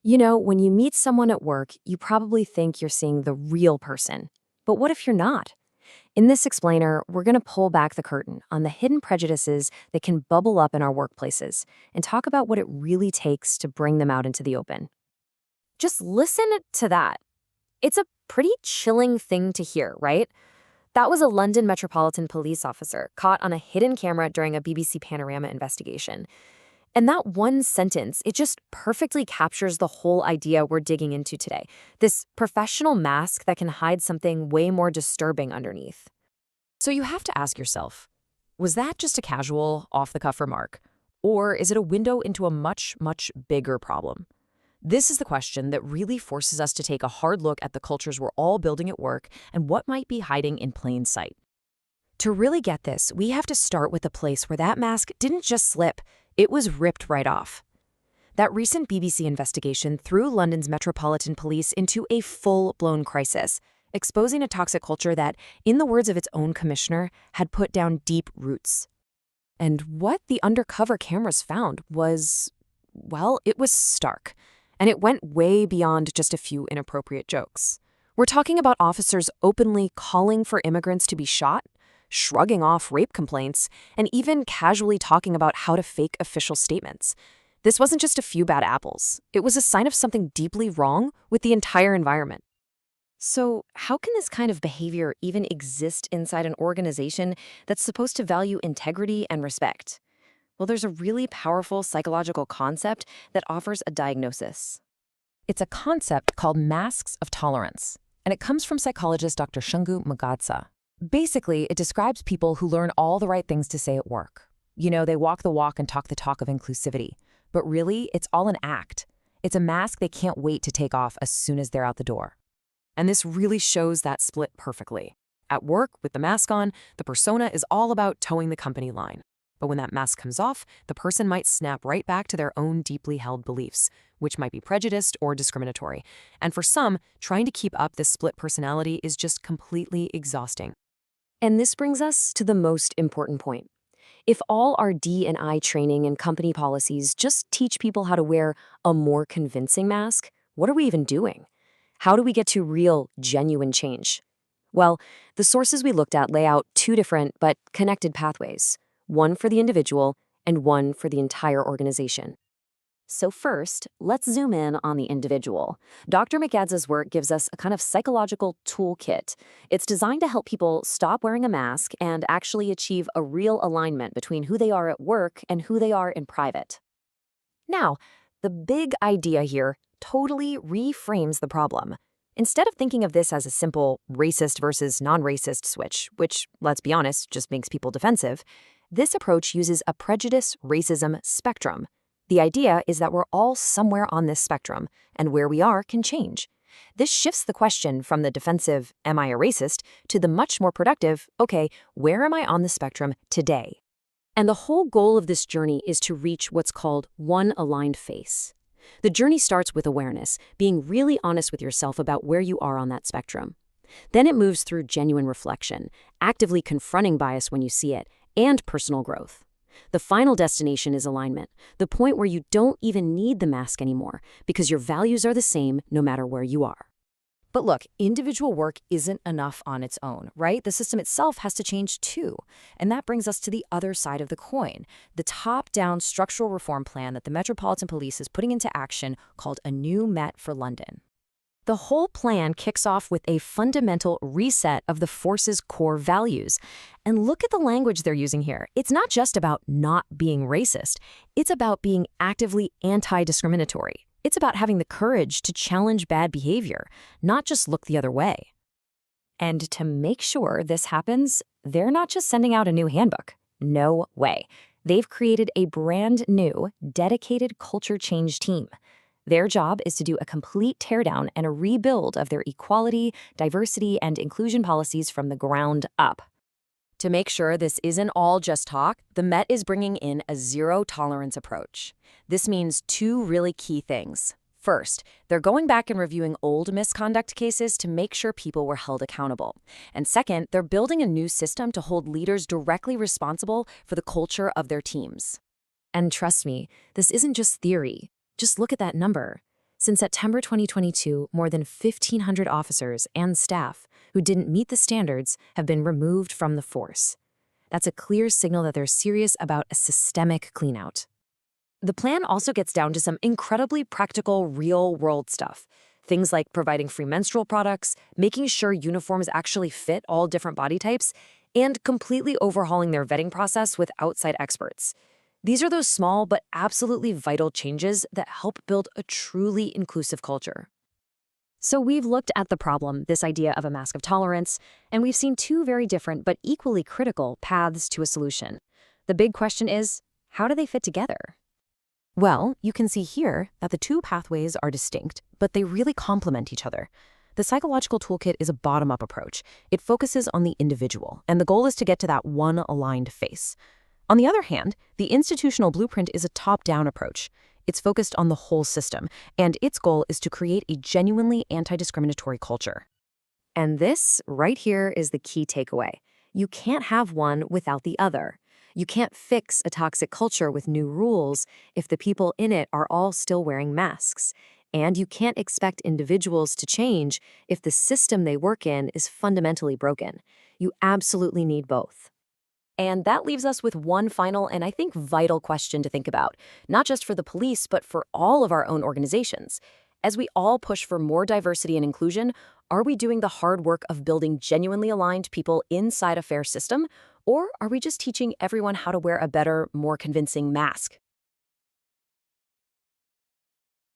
You know, when you meet someone at work, you probably think you're seeing the real person. But what if you're not? In this explainer, we're going to pull back the curtain on the hidden prejudices that can bubble up in our workplaces and talk about what it really takes to bring them out into the open. Just listen to that. It's a pretty chilling thing to hear, right? That was a London Metropolitan Police officer caught on a hidden camera during a BBC Panorama investigation. And that one sentence, it just perfectly captures the whole idea we're digging into today. This professional mask that can hide something way more disturbing underneath. So you have to ask yourself, was that just a casual, off-the-cuff remark? Or is it a window into a much, much bigger problem? This is the question that really forces us to take a hard look at the cultures we're all building at work and what might be hiding in plain sight. To really get this, we have to start with the place where that mask didn't just slip, it was ripped right off. That recent BBC investigation threw London's Metropolitan Police into a full-blown crisis, exposing a toxic culture that, in the words of its own commissioner, had put down deep roots. And what the undercover cameras found was, well, it was stark. And it went way beyond just a few inappropriate jokes. We're talking about officers openly calling for immigrants to be shot, shrugging off rape complaints, and even casually talking about how to fake official statements. This wasn't just a few bad apples. It was a sign of something deeply wrong with the entire environment. So, how can this kind of behavior even exist inside an organization that's supposed to value integrity and respect? Well, there's a really powerful psychological concept that offers a diagnosis. It's a concept called masks of tolerance, and it comes from psychologist Dr. Shungu Magatsa. Basically, it describes people who learn all the right things to say at work. You know, they walk the walk and talk the talk of inclusivity. But really, it's all an act. It's a mask they can't wait to take off as soon as they're out the door. And this really shows that split perfectly. At work, with the mask on, the persona is all about towing the company line. But when that mask comes off, the person might snap right back to their own deeply held beliefs, which might be prejudiced or discriminatory. And for some, trying to keep up this split personality is just completely exhausting. And this brings us to the most important point. If all our D&I training and company policies just teach people how to wear a more convincing mask, what are we even doing? How do we get to real, genuine change? Well, the sources we looked at lay out two different but connected pathways. One for the individual, and one for the entire organization. So first, let's zoom in on the individual. Dr. McAdza's work gives us a kind of psychological toolkit. It's designed to help people stop wearing a mask and actually achieve a real alignment between who they are at work and who they are in private. Now, the big idea here totally reframes the problem. Instead of thinking of this as a simple racist versus non-racist switch, which, let's be honest, just makes people defensive, this approach uses a prejudice-racism spectrum. The idea is that we're all somewhere on this spectrum, and where we are can change. This shifts the question from the defensive, am I a racist, to the much more productive, okay, where am I on the spectrum today? And the whole goal of this journey is to reach what's called one aligned face. The journey starts with awareness, being really honest with yourself about where you are on that spectrum. Then it moves through genuine reflection, actively confronting bias when you see it, and personal growth. The final destination is alignment, the point where you don't even need the mask anymore because your values are the same no matter where you are. But look, individual work isn't enough on its own, right? The system itself has to change too. And that brings us to the other side of the coin, the top-down structural reform plan that the Metropolitan Police is putting into action called A New Met for London. The whole plan kicks off with a fundamental reset of the force's core values. And look at the language they're using here. It's not just about not being racist. It's about being actively anti-discriminatory. It's about having the courage to challenge bad behavior, not just look the other way. And to make sure this happens, they're not just sending out a new handbook. No way. They've created a brand new, dedicated culture change team. Their job is to do a complete teardown and a rebuild of their equality, diversity, and inclusion policies from the ground up. To make sure this isn't all just talk, the Met is bringing in a zero-tolerance approach. This means two really key things. First, they're going back and reviewing old misconduct cases to make sure people were held accountable. And second, they're building a new system to hold leaders directly responsible for the culture of their teams. And trust me, this isn't just theory. Just look at that number. Since September 2022, more than 1,500 officers and staff who didn't meet the standards have been removed from the force. That's a clear signal that they're serious about a systemic cleanout. The plan also gets down to some incredibly practical, real-world stuff. Things like providing free menstrual products, making sure uniforms actually fit all different body types, and completely overhauling their vetting process with outside experts. These are those small but absolutely vital changes that help build a truly inclusive culture. So we've looked at the problem, this idea of a mask of tolerance, and we've seen two very different but equally critical paths to a solution. The big question is, how do they fit together? Well, you can see here that the two pathways are distinct, but they really complement each other. The psychological toolkit is a bottom-up approach. It focuses on the individual, and the goal is to get to that one aligned face. On the other hand, the institutional blueprint is a top-down approach. It's focused on the whole system, and its goal is to create a genuinely anti-discriminatory culture. And this, right here, is the key takeaway. You can't have one without the other. You can't fix a toxic culture with new rules if the people in it are all still wearing masks. And you can't expect individuals to change if the system they work in is fundamentally broken. You absolutely need both. And that leaves us with one final and I think vital question to think about, not just for the police, but for all of our own organizations. As we all push for more diversity and inclusion, are we doing the hard work of building genuinely aligned people inside a fair system? Or are we just teaching everyone how to wear a better, more convincing mask?